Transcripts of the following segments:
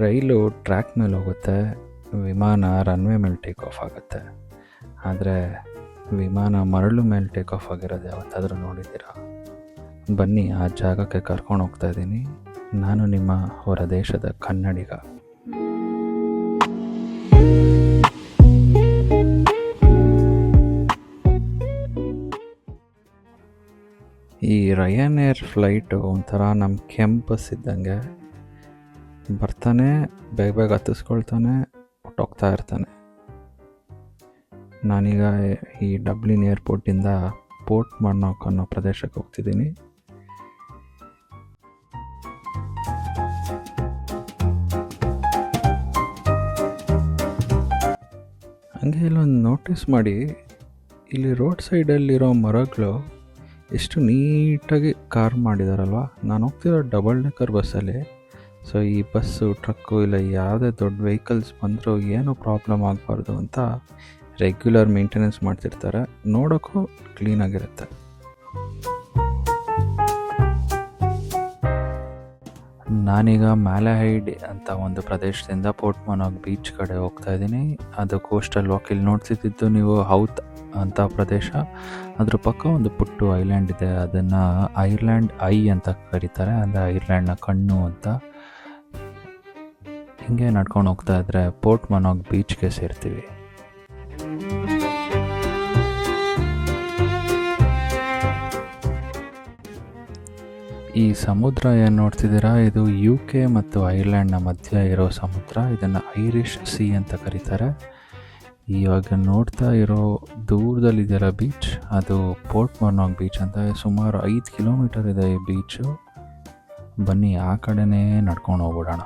ರೈಲು track ಮೇಲೆ ಹೋಗುತ್ತೆ, ವಿಮಾನ ರನ್ವೇ ಮೇಲೆ ಟೇಕ್ ಆಫ್ ಆಗುತ್ತೆ. ಆದರೆ ವಿಮಾನ ಮರಳು ಮೇಲೆ ಟೇಕ್ ಆಫ್ ಆಗಿರೋದು ಯಾವತ್ತಾದರೂ ನೋಡಿದ್ದೀರಾ? ಬನ್ನಿ, ಆ ಜಾಗಕ್ಕೆ ಕರ್ಕೊಂಡು ಹೋಗ್ತಾ ಇದ್ದೀನಿ. ನಾನು ನಿಮ್ಮ ಹೊರ ದೇಶದ ಕನ್ನಡಿಗ. ಈ ರಯನ್ ಏರ್ ಫ್ಲೈಟು ಒಂಥರ ನಮ್ಮ ಕೆಂಪಸ್ ಇದ್ದಂಗೆ. ಬರ್ತಾನೆ, ಬೇಗ ಬೇಗ ಹತ್ತಿಸ್ಕೊಳ್ತಾನೆ, ಹೊಟ್ಟೋಗ್ತಾ ಇರ್ತಾನೆ. ನಾನೀಗ ಈ ಡಬ್ಲಿನ್ ಏರ್ಪೋರ್ಟಿಂದ ಪೋರ್ಟ್ ಮಾರ್ನಾಕ್ ಅನ್ನೋ ಪ್ರದೇಶಕ್ಕೆ ಹೋಗ್ತಿದ್ದೀನಿ. ಹಂಗೆ ಇಲ್ಲೊಂದು ನೋಟಿಸ್ ಮಾಡಿ, ಇಲ್ಲಿ ರೋಡ್ ಸೈಡಲ್ಲಿರೋ ಮರಗಳು ಎಷ್ಟು ನೀಟಾಗಿ ಕಾರ್ ಮಾಡಿದಾರಲ್ವ. ನಾನು ಹೋಗ್ತಿರೋ ಡಬಲ್ ಡೆಕ್ಕರ್ ಬಸ್ಸಲ್ಲಿ. ಸೊ ಈ ಬಸ್ಸು, ಟ್ರಕ್ಕು ಇಲ್ಲ ಯಾವುದೇ ದೊಡ್ಡ ವೆಹಿಕಲ್ಸ್ ಬಂದರೂ ಏನೂ ಪ್ರಾಬ್ಲಮ್ ಆಗಬಾರ್ದು ಅಂತ ರೆಗ್ಯುಲರ್ ಮೇಂಟೆನೆನ್ಸ್ ಮಾಡ್ತಿರ್ತಾರೆ. ನೋಡೋಕ್ಕೂ ಕ್ಲೀನಾಗಿರುತ್ತೆ. ನಾನೀಗ ಮ್ಯಾಲಹೈಡ್ ಅಂತ ಒಂದು ಪ್ರದೇಶದಿಂದ ಪೋರ್ಟ್ ಮಾರ್ನಾಕ್ ಬೀಚ್ ಕಡೆ ಹೋಗ್ತಾ ಇದ್ದೀನಿ. ಅದು ಕೋಸ್ಟಲ್ ವಾಕ್. ಇಲ್ಲಿ ನೋಡ್ತಿದ್ದು ನೀವು ಹೌತ್ ಅಂತ ಪ್ರದೇಶ. ಅದ್ರ ಪಕ್ಕ ಒಂದು ಪುಟ್ಟು ಐಲ್ಯಾಂಡ್ ಇದೆ. ಅದನ್ನು ಐರ್ಲ್ಯಾಂಡ್ ಐ ಅಂತ ಕರೀತಾರೆ, ಅಂದರೆ ಐರ್ಲ್ಯಾಂಡ್ನ ಕಣ್ಣು ಅಂತ. ಹಿಂಗೆ ನಡ್ಕೊಂಡು ಹೋಗ್ತಾ ಇದ್ರೆ ಪೋರ್ಟ್ ಮಾರ್ನಾಕ್ ಬೀಚ್ಗೆ ಸೇರ್ತೀವಿ. ಈ ಸಮುದ್ರ ಏನು ನೋಡ್ತಿದ್ದೀರಾ, ಇದು UK ಮತ್ತು ಐರ್ಲ್ಯಾಂಡ್ನ ಮಧ್ಯ ಇರೋ ಸಮುದ್ರ. ಇದನ್ನು ಐರಿಷ್ ಸಿ ಅಂತ ಕರೀತಾರೆ. ಇವಾಗ ನೋಡ್ತಾ ಇರೋ ದೂರದಲ್ಲಿದೆಯಲ್ಲ ಬೀಚ್, ಅದು ಪೋರ್ಟ್ ಮಾರ್ನಾಕ್ ಬೀಚ್ ಅಂತ. ಸುಮಾರು 5 ಕಿಲೋಮೀಟರ್ ಇದೆ ಈ ಬೀಚು. ಬನ್ನಿ, ಆ ಕಡೆನೇ ನಡ್ಕೊಂಡು ಹೋಗ್ಬಿಡೋಣ.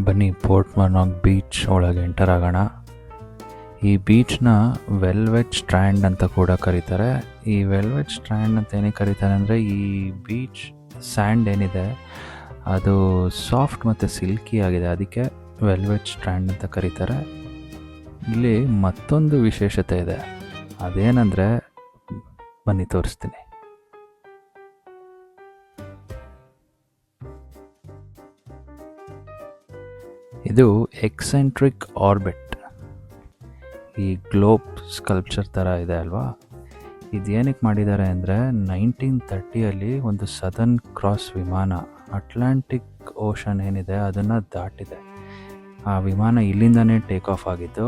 ಬನ್ನಿ, ಪೋರ್ಟ್ ಮಾರ್ನಾಕ್ ಬೀಚ್ ಒಳಗೆ ಎಂಟರ್ ಆಗೋಣ. ಈ ಬೀಚ್ನ ವೆಲ್ವೆಟ್ ಸ್ಟ್ರ್ಯಾಂಡ್ ಅಂತ ಕೂಡ ಕರೀತಾರೆ. ಈ ವೆಲ್ವೆಟ್ ಸ್ಟ್ರ್ಯಾಂಡ್ ಅಂತ ಏನಕ್ಕೆ ಕರೀತಾರೆ ಅಂದರೆ, ಈ ಬೀಚ್ ಸ್ಯಾಂಡ್ ಏನಿದೆ ಅದು ಸಾಫ್ಟ್ ಮತ್ತು ಸಿಲ್ಕಿ ಆಗಿದೆ, ಅದಕ್ಕೆ ವೆಲ್ವೆಟ್ ಸ್ಟ್ರ್ಯಾಂಡ್ ಅಂತ ಕರೀತಾರೆ. ಇಲ್ಲಿ ಮತ್ತೊಂದು ವಿಶೇಷತೆ ಇದೆ. ಅದೇನೆಂದರೆ, ಬನ್ನಿ ತೋರಿಸ್ತೀನಿ. ಇದು ಎಕ್ಸೆಂಟ್ರಿಕ್ ಆರ್ಬಿಟ್. ಈ ಗ್ಲೋಬ್ ಸ್ಕಲ್ಪ್ಚರ್ ಥರ ಇದೆ ಅಲ್ವಾ. ಇದೇನಕ್ಕೆ ಮಾಡಿದ್ದಾರೆ ಅಂದರೆ, 1930 ಒಂದು ಸದರ್ನ್ ಕ್ರಾಸ್ ವಿಮಾನ ಅಟ್ಲಾಂಟಿಕ್ ಓಷನ್ ಏನಿದೆ ಅದನ್ನು ದಾಟಿದೆ. ಆ ವಿಮಾನ ಇಲ್ಲಿಂದನೇ ಟೇಕ್ ಆಫ್ ಆಗಿದ್ದು.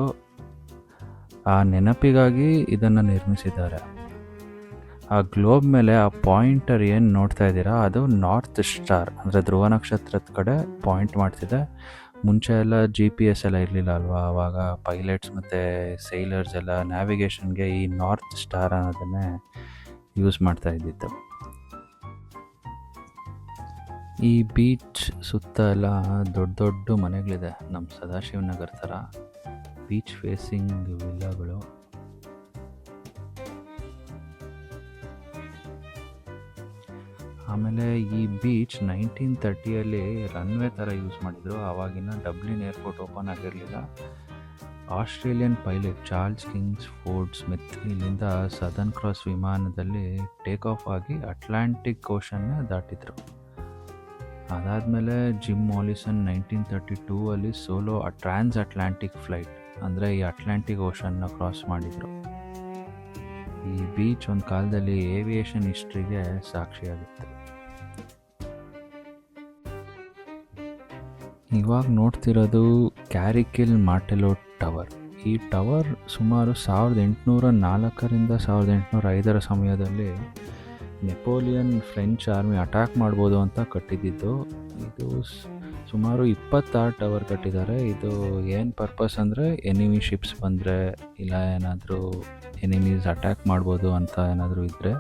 ಆ ನೆನಪಿಗಾಗಿ ಇದನ್ನು ನಿರ್ಮಿಸಿದ್ದಾರೆ. ಆ ಗ್ಲೋಬ್ ಮೇಲೆ ಆ ಪಾಯಿಂಟರ್ ಏನು ನೋಡ್ತಾ ಇದ್ದೀರಾ, ಅದು ನಾರ್ತ್ ಸ್ಟಾರ್, ಅಂದರೆ ಧ್ರುವ ನಕ್ಷತ್ರದ ಕಡೆ ಪಾಯಿಂಟ್ ಮಾಡ್ತಿದೆ. ಮುಂಚೆ ಎಲ್ಲ GPS ಎಲ್ಲ ಇರಲಿಲ್ಲ ಅಲ್ವಾ. ಆವಾಗ ಪೈಲಟ್ಸ್ ಮತ್ತು ಸೈಲರ್ಸ್ ಎಲ್ಲ ನ್ಯಾವಿಗೇಷನ್ಗೆ ಈ ನಾರ್ತ್ ಸ್ಟಾರ್ ಅನ್ನೋದನ್ನೇ ಯೂಸ್ ಮಾಡ್ತಾ ಇದ್ದಿತ್ತು. ಈ ಬೀಚ್ ಸುತ್ತ ಎಲ್ಲ ದೊಡ್ಡ ದೊಡ್ಡ ಮನೆಗಳಿದೆ, ನಮ್ಮ ಸದಾಶಿವನಗರ ಥರ ಬೀಚ್ ಫೇಸಿಂಗ್ ವಿಲ್ಲಾಗಳು. ಆಮೇಲೆ ಈ ಬೀಚ್ 1930 ರನ್ವೇ ಥರ ಯೂಸ್ ಮಾಡಿದರು. ಆವಾಗಿನ ಡಬ್ಲಿನ್ ಏರ್ಪೋರ್ಟ್ ಓಪನ್ ಆಗಿರಲಿಲ್ಲ. Australian pilot Charles Kings Ford Smith ಇಲ್ಲಿಂದ ಸದರ್ನ್ ಕ್ರಾಸ್ ವಿಮಾನದಲ್ಲಿ ಟೇಕ್ ಆಫ್ ಆಗಿ ಅಟ್ಲಾಂಟಿಕ್ ಓಷನ್ನ ದಾಟಿದ್ರು. ಅದಾದಮೇಲೆ ಜಿಮ್ ಮಾಲಿಸನ್ 1932 ಸೋಲೋ ಟ್ರಾನ್ಸ್ ಅಟ್ಲಾಂಟಿಕ್ ಫ್ಲೈಟ್, ಅಂದರೆ ಈ ಅಟ್ಲಾಂಟಿಕ್ ಓಷನ್ನ ಕ್ರಾಸ್ ಮಾಡಿದರು. ಈ ಬೀಚ್ ಒಂದು ಕಾಲದಲ್ಲಿ ಏವಿಯೇಷನ್ ಹಿಸ್ಟ್ರಿಗೆ ಸಾಕ್ಷಿಯಾಗಿತ್ತು. ಇವಾಗ ನೋಡ್ತಿರೋದು ಕ್ಯಾರಿಕಿಲ್ ಮಾರ್ಟೆಲೋ ಟವರ್. ಈ ಟವರ್ ಸುಮಾರು 1804ರಿಂದ 1805 ಸಮಯದಲ್ಲಿ ನೆಪೋಲಿಯನ್ ಫ್ರೆಂಚ್ ಆರ್ಮಿ ಅಟ್ಯಾಕ್ ಮಾಡ್ಬೋದು ಅಂತ ಕಟ್ಟಿದ್ದಿದ್ದು. ಇದು ಸುಮಾರು 26 ಟವರ್ ಕಟ್ಟಿದ್ದಾರೆ. ಇದು ಏನು ಪರ್ಪಸ್ ಅಂದರೆ, ಎನಿಮಿ ಶಿಪ್ಸ್ ಬಂದರೆ ಇಲ್ಲ ಏನಾದರೂ ಎನಿಮೀಸ್ ಅಟ್ಯಾಕ್ ಮಾಡ್ಬೋದು ಅಂತ ಏನಾದರೂ ಇದ್ದರೆ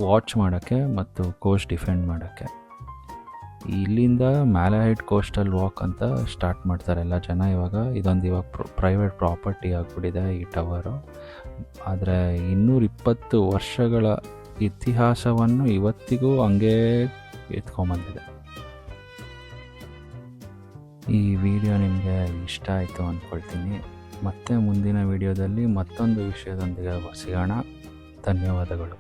ವಾಚ್ ಮಾಡೋಕ್ಕೆ ಮತ್ತು ಕೋಸ್ಟ್ ಡಿಫೆಂಡ್ ಮಾಡೋಕ್ಕೆ. ಇಲ್ಲಿಂದ ಮ್ಯಾಲಹೈಡ್ ಕೋಸ್ಟಲ್ ವಾಕ್ ಅಂತ ಸ್ಟಾರ್ಟ್ ಮಾಡ್ತಾರೆ ಎಲ್ಲ ಜನ. ಇವಾಗ ಪ್ರೈವೇಟ್ ಪ್ರಾಪರ್ಟಿ ಆಗಿಬಿಟ್ಟಿದೆ ಈ ಟವರು. ಆದರೆ 220 ವರ್ಷಗಳ ಇತಿಹಾಸವನ್ನು ಇವತ್ತಿಗೂ ಹಂಗೇ ಎತ್ಕೊಂಬಂದಿದೆ. ಈ ವಿಡಿಯೋ ನಿಮಗೆ ಇಷ್ಟ ಆಯಿತು ಅಂದ್ಕೊಳ್ತೀನಿ. ಮತ್ತೆ ಮುಂದಿನ ವಿಡಿಯೋದಲ್ಲಿ ಮತ್ತೊಂದು ವಿಷಯದೊಂದಿಗೆ ಸಿಗೋಣ. ಧನ್ಯವಾದಗಳು.